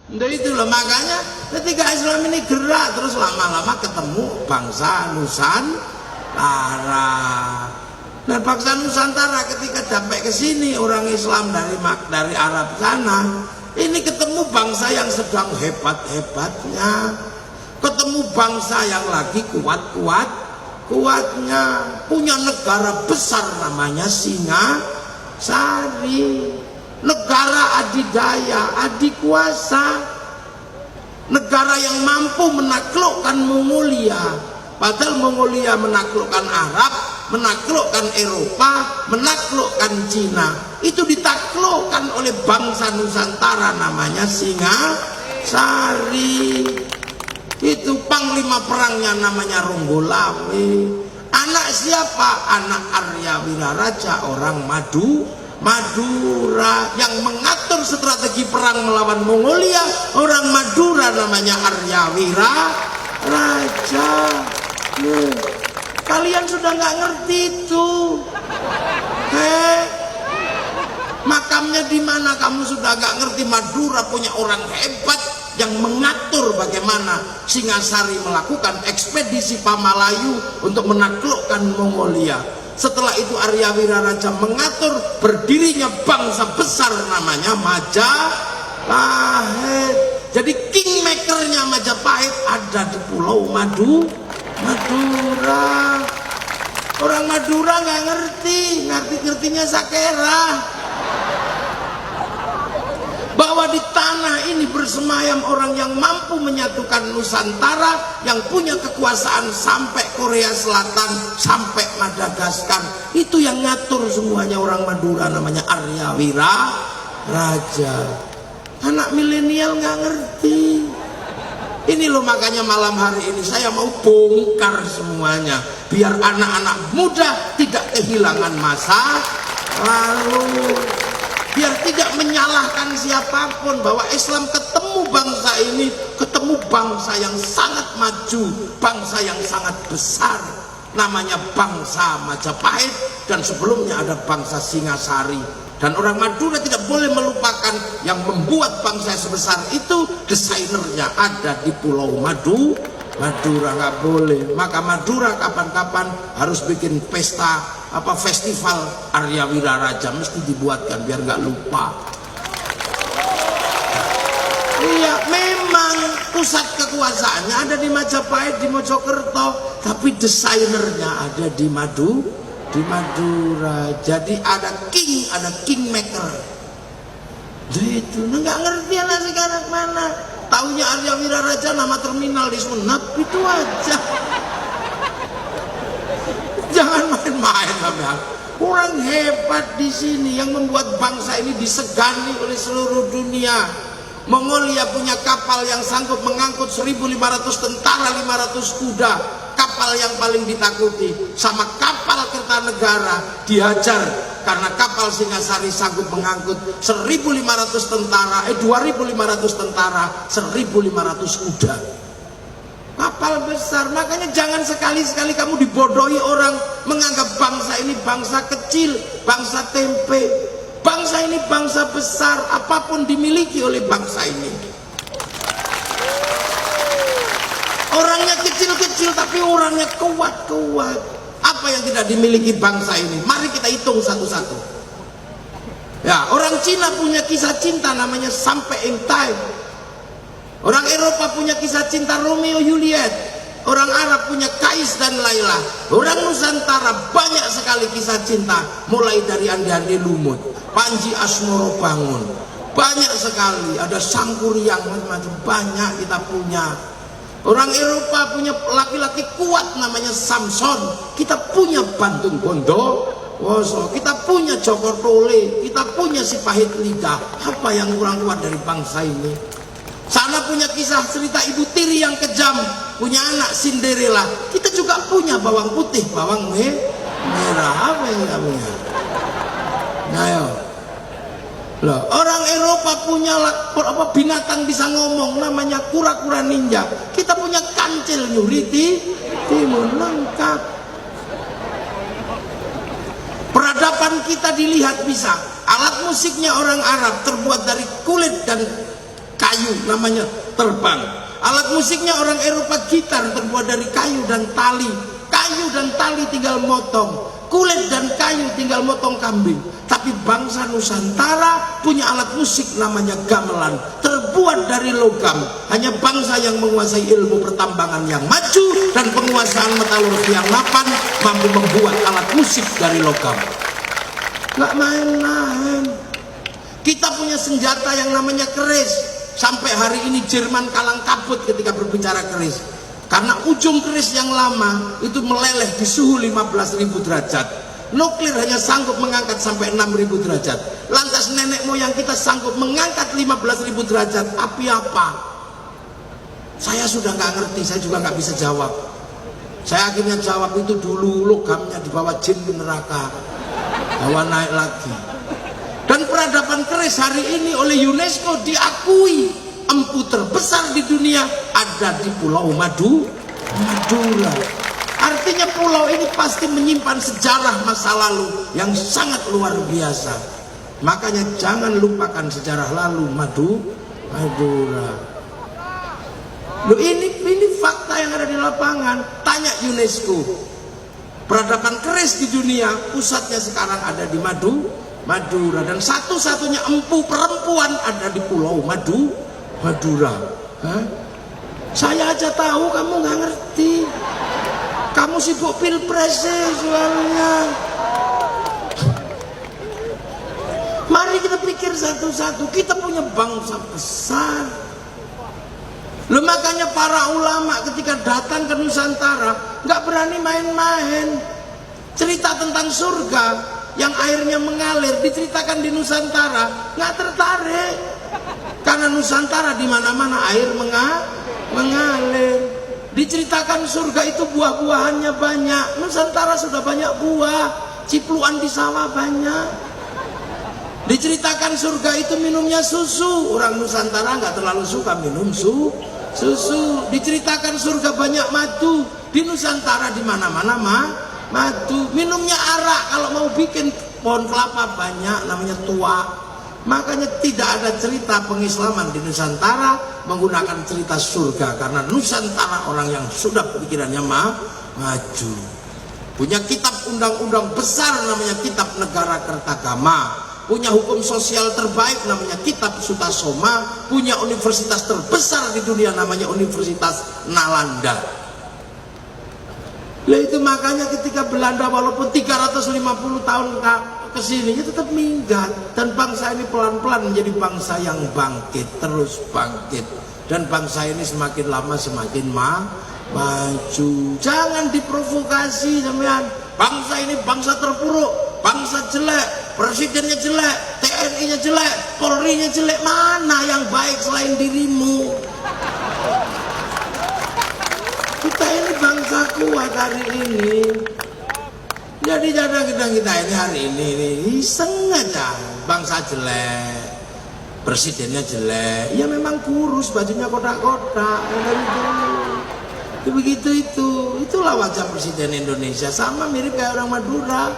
Nah itu loh, makanya ketika Islam ini gerak terus lama-lama ketemu bangsa Nusantara. Dan bangsa Nusantara ketika sampai ke sini orang Islam dari Arab sana, ini ketemu bangsa yang sedang hebat-hebatnya, ketemu bangsa yang lagi kuatnya, punya negara besar namanya Singasari, negara adidaya, adikuasa, negara yang mampu menaklukkan Mongolia. Padahal Mongolia menaklukkan Arab, menaklukkan Eropa, menaklukkan Cina. Itu ditaklukkan oleh bangsa Nusantara namanya Singasari. Itu panglima perangnya namanya Ronggolawe. Anak siapa? Anak Arya Wiraraja, orang Madura, yang mengatur strategi perang melawan Mongolia. Orang Madura namanya Arya Wiraraja. Kalian sudah nggak ngerti itu. Makamnya di mana? Kamu sudah nggak ngerti. Madura punya orang hebat yang mengatur bagaimana Singasari melakukan ekspedisi Pamalayu untuk menaklukkan Mongolia. Setelah itu Arya Wiraraja mengatur berdirinya bangsa besar namanya Majapahit. Jadi kingmakernya Majapahit ada di Pulau Madura. Orang Madura nggak ngertinya Sakera. Bahwa di tanah ini bersemayam orang yang mampu menyatukan Nusantara, yang punya kekuasaan sampai Korea Selatan, sampai Madagaskar. Itu yang ngatur semuanya orang Madura, namanya Arya Wiraraja. Anak milenial nggak ngerti. Ini loh, makanya malam hari ini saya mau bongkar semuanya, biar anak-anak muda tidak kehilangan masa lalu, biar tidak menyalahkan siapapun. Bahwa Islam ketemu bangsa ini, ketemu bangsa yang sangat maju, bangsa yang sangat besar, namanya bangsa Majapahit, dan sebelumnya ada bangsa Singasari. Dan orang Madura tidak boleh melupakan yang membuat bangsa sebesar itu, desainernya ada di Pulau Madura, nggak boleh. Maka Madura kapan-kapan harus bikin pesta, festival Arya Wiraraja, mesti dibuatkan biar nggak lupa. Iya, memang pusat kekuasaannya ada di Majapahit, di Mojokerto, tapi desainernya ada di Madura. Jadi ada kingmaker. Jadi itu nggak ngerti lah sekarang mana. Taunya Arya Wiraraja nama terminal di Sumenep itu aja. Jangan main-main sampean. Orang hebat di sini yang membuat bangsa ini disegani oleh seluruh dunia. Mongolia punya kapal yang sanggup mengangkut 1.500 tentara, 500 kuda. Kapal yang paling ditakuti. Sama kapal Kertanegara dihajar karena kapal Singasari sanggup mengangkut 1.500 tentara, 2.500 tentara, 1.500 kuda. Kapal besar. Makanya jangan sekali-sekali kamu dibodohi orang, menganggap bangsa ini bangsa kecil, bangsa tempe. Bangsa ini bangsa besar, apapun dimiliki oleh bangsa ini. Orangnya kecil-kecil tapi orangnya kuat-kuat. Apa yang tidak dimiliki bangsa ini? Mari kita hitung satu-satu. Ya, orang Cina punya kisah cinta namanya Sampai Eng Tai. Orang Eropa punya kisah cinta Romeo Juliet. Orang Arab punya Kais dan Laila. Orang Nusantara banyak sekali kisah cinta, mulai dari Andi-Andi Lumut, Panji Asmoro Bangun. Banyak sekali, ada Sangkuriang, macam-macam, banyak kita punya. Orang Eropa punya laki-laki kuat namanya Samson. Kita punya Bantung Bondowoso, kita punya Joko Tole, kita punya si Pahit Liga. Apa yang kurang kuat dari bangsa ini? Sana punya kisah cerita Ibu Tiri yang kejam, punya anak Cinderella. Kita juga punya bawang putih, bawang merah. Apa yang kita punya? Nah, yo. Loh, orang Eropa punya binatang bisa ngomong namanya kura-kura ninja. Kita punya kancil nyuriti timur, lengkap. Peradaban kita dilihat bisa. Alat musiknya orang Arab terbuat dari kulit dan kayu, namanya terbang. Alat musiknya orang Eropa gitar terbuat dari kayu dan tali. Kayu dan tali tinggal motong, kulit dan kayu tinggal motong kambing. Tapi bangsa Nusantara punya alat musik namanya gamelan, terbuat dari logam. Hanya bangsa yang menguasai ilmu pertambangan yang maju dan penguasaan metalurgi yang mapan mampu membuat alat musik dari logam. Nggak main-main. Kita punya senjata yang namanya keris. Sampai hari ini Jerman kalang kabut ketika berbicara keris, karena ujung keris yang lama itu meleleh di suhu 15.000 derajat. Nuklir hanya sanggup mengangkat sampai 6.000 derajat. Lantas nenek moyang kita sanggup mengangkat 15.000 derajat. Api apa? Saya sudah nggak ngerti, saya juga nggak bisa jawab. Saya akhirnya jawab itu dulu logamnya dibawa jin ke neraka, bawa naik lagi. Dan peradaban keris hari ini oleh UNESCO diakui empu terbesar di dunia ada di Pulau Madura. Artinya pulau ini pasti menyimpan sejarah masa lalu yang sangat luar biasa. Makanya jangan lupakan sejarah lalu Madura. Loh, ini fakta yang ada di lapangan. Tanya UNESCO. Peradaban keris di dunia pusatnya sekarang ada di Madura, dan satu-satunya empu perempuan ada di Pulau Madura. Hah? Saya aja tahu, kamu nggak ngerti. Kamu sibuk pilpres soalnya. Mari kita pikir satu-satu. Kita punya bangsa besar. Loh, makanya para ulama ketika datang ke Nusantara nggak berani main-main. Cerita tentang surga yang airnya mengalir diceritakan di Nusantara nggak tertarik, karena Nusantara di mana-mana air mengalir. Diceritakan surga itu buah-buahannya banyak, Nusantara sudah banyak buah, cipluan di sawah banyak. Diceritakan surga itu minumnya susu, orang Nusantara nggak terlalu suka minum susu. Diceritakan surga banyak madu, di Nusantara di mana-mana madu. Minumnya arak, kalau mau bikin pohon kelapa banyak, namanya tua. Makanya tidak ada cerita pengislaman di Nusantara menggunakan cerita surga, karena Nusantara orang yang sudah pikirannya maju. Punya kitab undang-undang besar namanya Kitab Negara Kertagama. Punya hukum sosial terbaik namanya Kitab Sutasoma. Punya universitas terbesar di dunia namanya Universitas Nalanda. Lah itu makanya ketika Belanda walaupun 350 tahun kesininya tetap minggat, dan bangsa ini pelan-pelan menjadi bangsa yang bangkit, terus bangkit, dan bangsa ini semakin lama semakin maju. Jangan diprovokasi sampean. Bangsa ini bangsa terpuruk, bangsa jelek, presidennya jelek, TNI-nya jelek, Polri-nya jelek. Mana yang baik selain dirimu? Kita ini bangsa kuat hari ini. Jadi jangan kita ini hari ini iseng aja. Bangsa jelek, presidennya jelek, ya memang kurus, bajunya kotak-kotak. Begitu itulah wajah presiden Indonesia, sama mirip kayak orang Madura,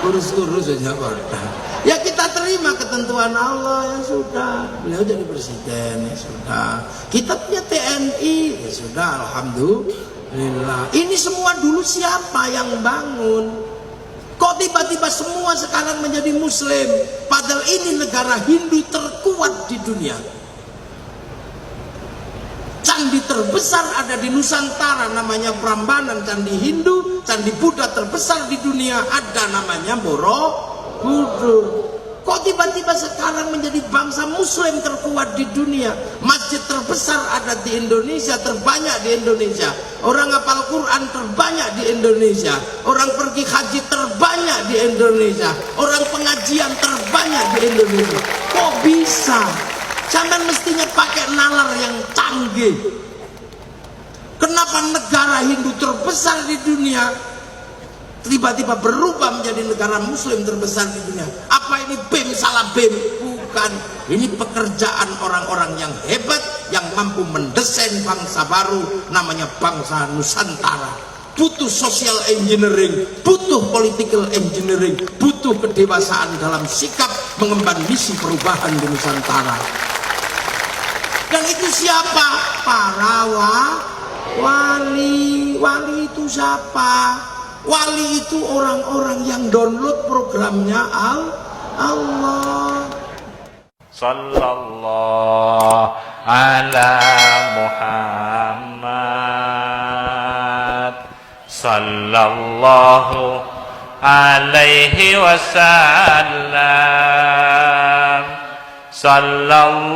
kurus-kurus aja kotak. Ya kita terima ketentuan Allah, ya sudah. Beliau jadi presiden, ya sudah. Kita punya TNI, ya sudah, alhamdulillah. Ini semua dulu siapa yang bangun? Kok tiba-tiba semua sekarang menjadi Muslim? Padahal ini negara Hindu terkuat di dunia. Candi terbesar ada di Nusantara namanya Prambanan, candi Hindu. Candi Buddha terbesar di dunia ada namanya Borobudur. Kok tiba-tiba sekarang menjadi bangsa Muslim terkuat di dunia? Masjid terbesar ada di Indonesia, terbanyak di Indonesia. Orang hafal Quran terbanyak di Indonesia. Orang pergi haji terbanyak di Indonesia. Orang pengajian terbanyak di Indonesia. Kok bisa? Sampai mestinya pakai nalar yang canggih. Kenapa negara Hindu terbesar di dunia tiba-tiba berubah menjadi negara Muslim terbesar di dunia? Apa ini BEM salah BEM? Bukan. Ini pekerjaan orang-orang yang hebat yang mampu mendesain bangsa baru namanya bangsa Nusantara. Butuh social engineering, butuh political engineering, butuh kedewasaan dalam sikap mengemban misi perubahan di Nusantara. Dan itu siapa? Para wali. Wali itu siapa? Wali itu orang-orang yang download programnya Allah. Sallallahu ala Muhammad sallallahu alaihi wasallam sallallahu